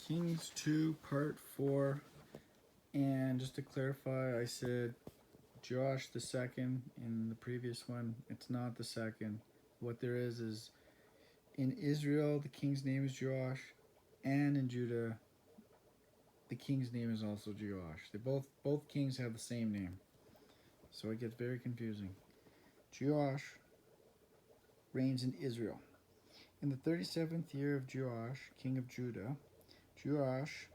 Kings 2, Part 4. And just to clarify, I said Joash the second in the previous one. It's not the second. What there is in Israel, the king's name is Joash, and in Judah, the king's name is also Joash. Both kings have the same name, so it gets very confusing. Joash reigns in Israel. In the 37th year of Joash, king of Judah, Joash,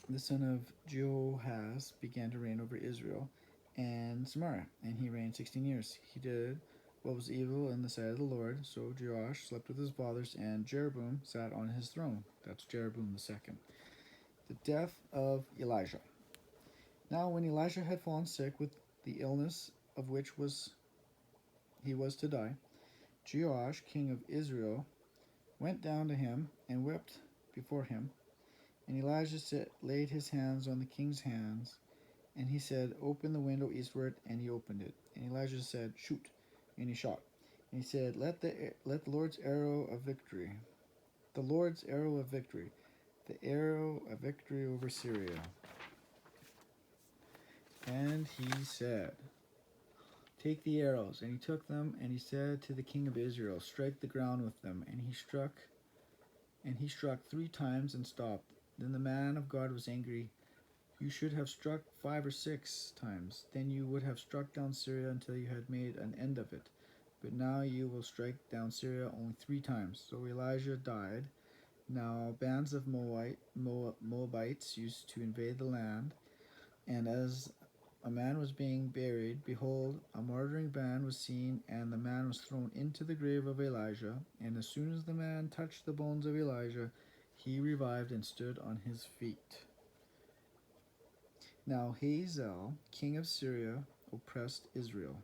the son of Jehoahaz, began to reign over Israel and Samaria, and he reigned 16 years. He did what was evil in the sight of the Lord. So Joash slept with his fathers, and Jeroboam sat on his throne. That's Jeroboam the second. The death of Elijah. Now, when Elijah had fallen sick with the illness of which he was to die, Joash, king of Israel, went down to him and wept before him. And Elijah laid his hands on the king's hands, and he said, "Open the window eastward," and he opened it. And Elijah said, "Shoot," and he shot. And he said, let the Lord's arrow of victory, the Lord's arrow of victory, the arrow of victory over Syria." And he said, "Take the arrows." And he took them, and he said to the king of Israel, "Strike the ground with them." And he struck 3 times and stopped. Then the man of God was angry. "You should have struck 5 or 6 times. Then you would have struck down Syria until you had made an end of it. But now you will strike down Syria only 3 times. So Elijah died. Now bands of Moabites used to invade the land. And as a man was being buried, behold, a murdering band was seen, and the man was thrown into the grave of Elijah. And as soon as the man touched the bones of Elijah, he revived and stood on his feet. Now Hazael, king of Syria, oppressed Israel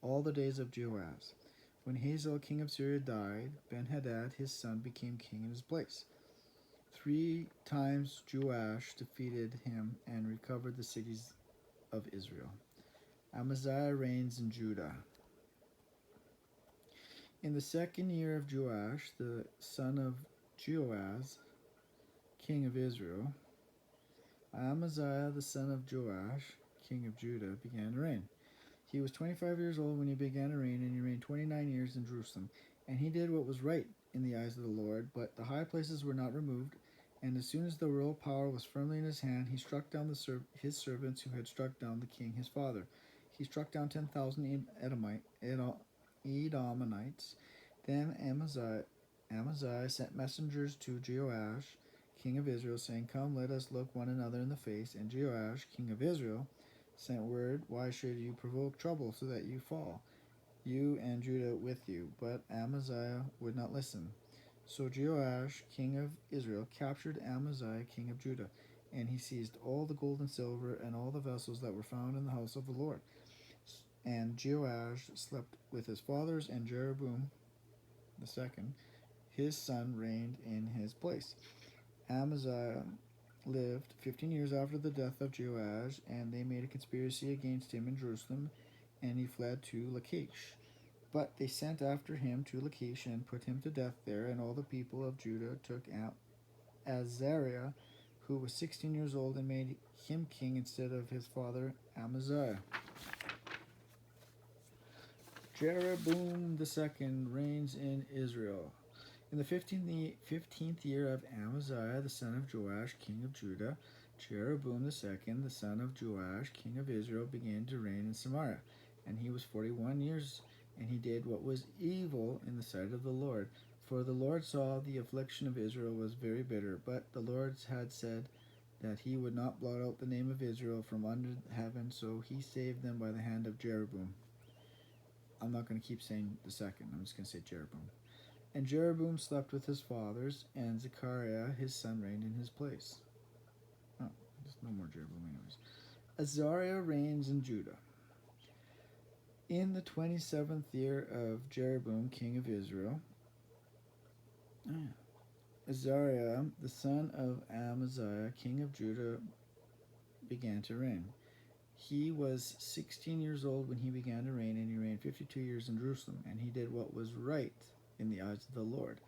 all the days of Jehoahaz. When Hazael, king of Syria, died, Ben-Hadad, his son, became king in his place. 3 times Joash defeated him and recovered the cities of Israel. Amaziah reigns in Judah. In the 2nd year of Joash, the son of Jehoahaz, king of Israel, Amaziah, the son of Joash, king of Judah, began to reign. He was 25 years old when he began to reign, and he reigned 29 years in Jerusalem. And he did what was right in the eyes of the Lord, but the high places were not removed. And as soon as the royal power was firmly in his hand, he struck down his servants who had struck down the king his father. He struck down 10,000 Edomites. Then Amaziah sent messengers to Joash, king of Israel, saying, "Come, let us look one another in the face." And Joash, king of Israel, sent word, "Why should you provoke trouble so that you fall, you and Judah with you?" But Amaziah would not listen. So Joash, king of Israel, captured Amaziah, king of Judah, and he seized all the gold and silver and all the vessels that were found in the house of the Lord. And Joash slept with his fathers, and Jeroboam the second, his son, reigned in his place. Amaziah lived 15 years after the death of Joash, and they made a conspiracy against him in Jerusalem, and he fled to Lachish. But they sent after him to Lachish and put him to death there, and all the people of Judah took Azariah, who was 16 years old, and made him king instead of his father Amaziah. Jeroboam the second reigns in Israel. In the 15th year of Amaziah, the son of Joash, king of Judah, Jeroboam the second, the son of Joash, king of Israel, began to reign in Samaria. And he was 41 years, and he did what was evil in the sight of the Lord. For the Lord saw the affliction of Israel was very bitter, but the Lord had said that he would not blot out the name of Israel from under heaven, so he saved them by the hand of Jeroboam. I'm not going to keep saying the second, I'm just going to say Jeroboam. And Jeroboam slept with his fathers, and Zechariah his son reigned in his place. Oh, there's no more Jeroboam anyways. Azariah reigns in Judah. In the 27th year of Jeroboam, king of Israel, Azariah, the son of Amaziah, king of Judah, began to reign. He was 16 years old when he began to reign, and he reigned 52 years in Jerusalem, and he did what was right in the eyes of the Lord.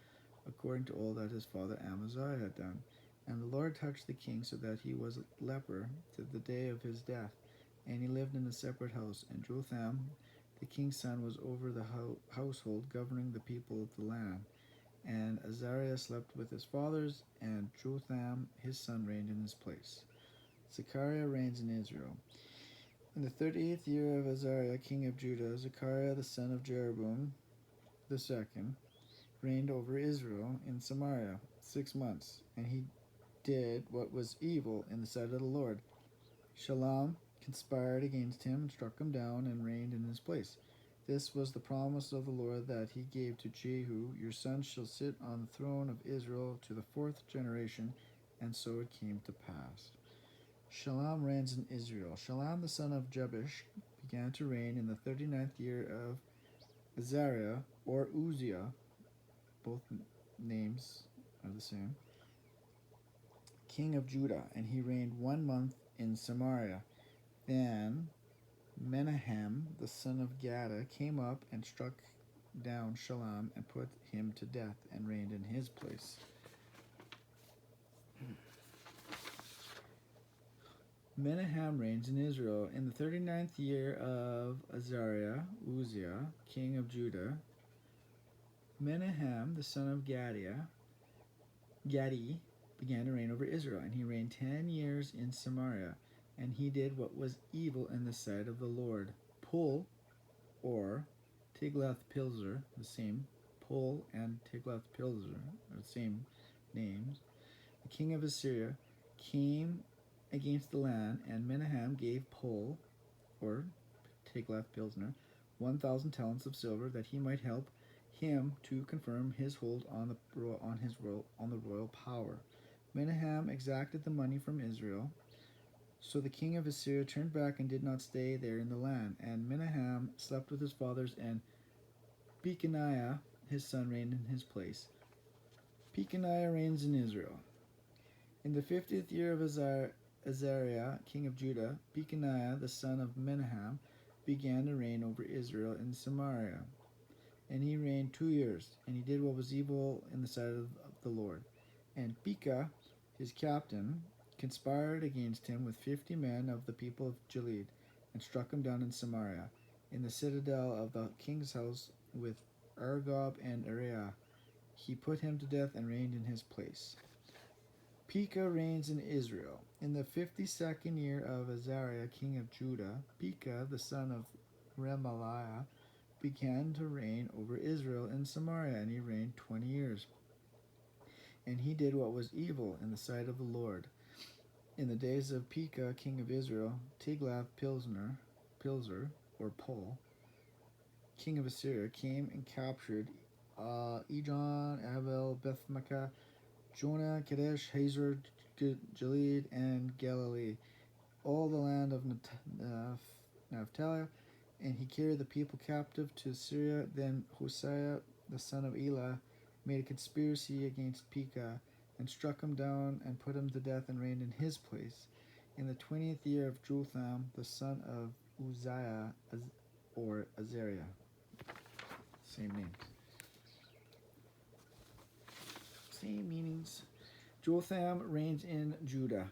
according to all that his father Amaziah had done. And the Lord touched the king so that he was a leper to the day of his death, and he lived in a separate house. And Jotham, the king's son, was over the household, governing the people of the land. And Azariah slept with his fathers, and Jotham his son reigned in his place. Zechariah reigns in Israel. In the 38th year of Azariah, king of Judah, Zechariah the son of Jeroboam the second reigned over Israel in Samaria 6 months, and he did what was evil in the sight of the Lord. Shalom conspired against him and struck him down and reigned in his place. This was the promise of the Lord that he gave to Jehu, your son shall sit on the throne of Israel to the 4th generation, and so it came to pass. Shalom reigns in Israel. Shalom the son of Jabesh began to reign in the 39th year of Azariah, or Uzziah, both names are the same, king of Judah, and he reigned 1 month in Samaria. Then Menahem the son of Gadda came up and struck down Shalom and put him to death and reigned in his place. Menahem reigns in Israel. In the 39th year of Azariah, Uzziah, king of Judah, Menahem the son of Gadi began to reign over Israel, and he reigned 10 years in Samaria, and he did what was evil in the sight of the Lord. Pul, or Tiglath-Pileser, the same, Pul and Tiglath-Pileser are the same names, the king of Assyria, came against the land, and Menahem gave Pul, or Tiglath-Pileser, 1,000 talents of silver, that he might help him to confirm his hold on the royal power. Menahem exacted the money from Israel, so the king of Assyria turned back and did not stay there in the land. And Menahem slept with his fathers, and Pekaniah his son reigned in his place. Pekaniah reigns in Israel. In the 50th year of Azariah, king of Judah, Pekaniah the son of Menahem began to reign over Israel in Samaria. And he reigned 2 years, and he did what was evil in the sight of the Lord. And Pekah, his captain, conspired against him with 50 men of the people of Gilead, and struck him down in Samaria, in the citadel of the king's house, with Argob and Ariah. He put him to death and reigned in his place. Pekah reigns in Israel. In the 52nd year of Azariah, king of Judah, Pekah, the son of Remaliah, began to reign over Israel in Samaria, and he reigned 20 years. And he did what was evil in the sight of the Lord. In the days of Pekah, king of Israel, Tiglath-Pileser, or Pul, king of Assyria, came and captured Ijon, Abel, Beth-Makkah, Jonah, Kadesh, Hazor, Gilead, and Galilee, all the land of Naphtali, and he carried the people captive to Syria. Then Hosea, the son of Elah, made a conspiracy against Pekah, and struck him down and put him to death and reigned in his place. In the 20th year of Jotham, the son of Uzziah, or Azariah. Same names. Same meanings. Jotham reigns in Judah.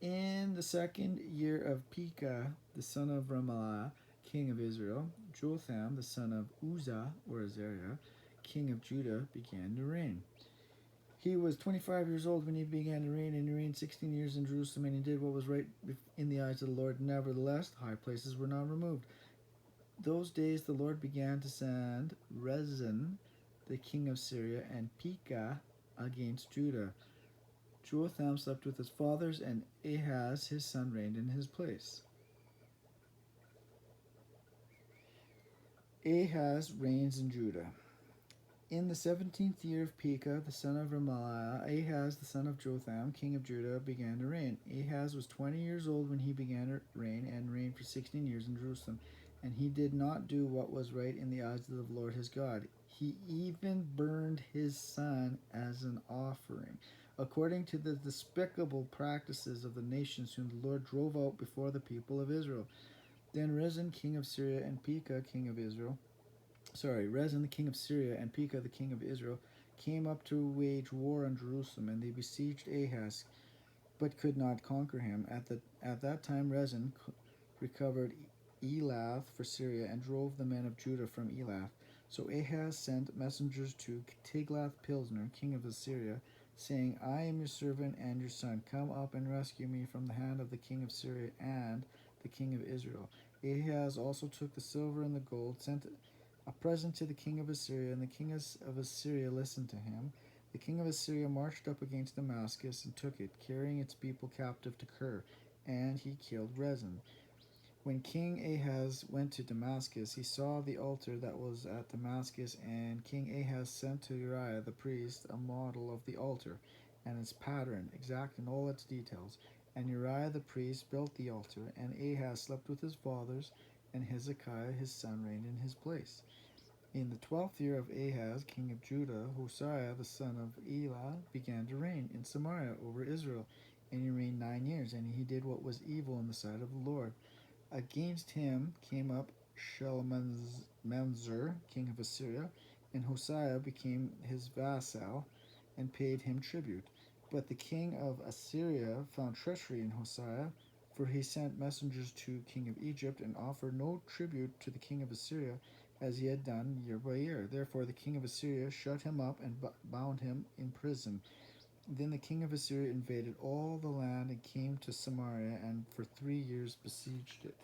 In the 2nd year of Pekah, the son of Remaliah, king of Israel, Jotham, the son of Uzzah, or Azariah, king of Judah, began to reign. He was 25 years old when he began to reign, and he reigned 16 years in Jerusalem, and he did what was right in the eyes of the Lord. Nevertheless, the high places were not removed. Those days the Lord began to send Rezin, the king of Syria, and Pekah against Judah. Jotham slept with his fathers, and Ahaz his son reigned in his place. Ahaz reigns in Judah. In the 17th year of Pekah, the son of Remaliah, Ahaz the son of Jotham, king of Judah, began to reign. Ahaz was 20 years old when he began to reign, and reigned for 16 years in Jerusalem. And he did not do what was right in the eyes of the Lord his God. He even burned his son as an offering, according to the despicable practices of the nations whom the Lord drove out before the people of Israel. Then Rezin, king of Syria, and Pekah, king of Israel, Rezin the king of Syria and Pekah the king of Israel came up to wage war on Jerusalem, and they besieged Ahaz, but could not conquer him. At that time Rezin recovered Elath for Syria and drove the men of Judah from Elath. So Ahaz sent messengers to Tiglath-Pilesner, king of Assyria, saying, I am your servant and your son. Come up and rescue me from the hand of the king of Syria and the king of Israel. Ahaz also took the silver and the gold, sent a present to the king of Assyria, and the king of Assyria listened to him. The king of Assyria marched up against Damascus and took it, carrying its people captive to Kir, and he killed Rezin. When King Ahaz went to Damascus, he saw the altar that was at Damascus, and King Ahaz sent to Uriah the priest a model of the altar and its pattern, exact in all its details. And Uriah the priest built the altar, and Ahaz slept with his fathers, and Hezekiah his son reigned in his place. In the 12th year of Ahaz, king of Judah, Hosea the son of Elah began to reign in Samaria over Israel, and he reigned 9 years, and he did what was evil in the sight of the Lord. Against him came up Shalmaneser, king of Assyria, and Hosea became his vassal and paid him tribute. But the king of Assyria found treachery in Hosea, for he sent messengers to king of Egypt and offered no tribute to the king of Assyria, as he had done year by year. Therefore the king of Assyria shut him up and bound him in prison. Then the king of Assyria invaded all the land and came to Samaria, and for 3 years besieged it.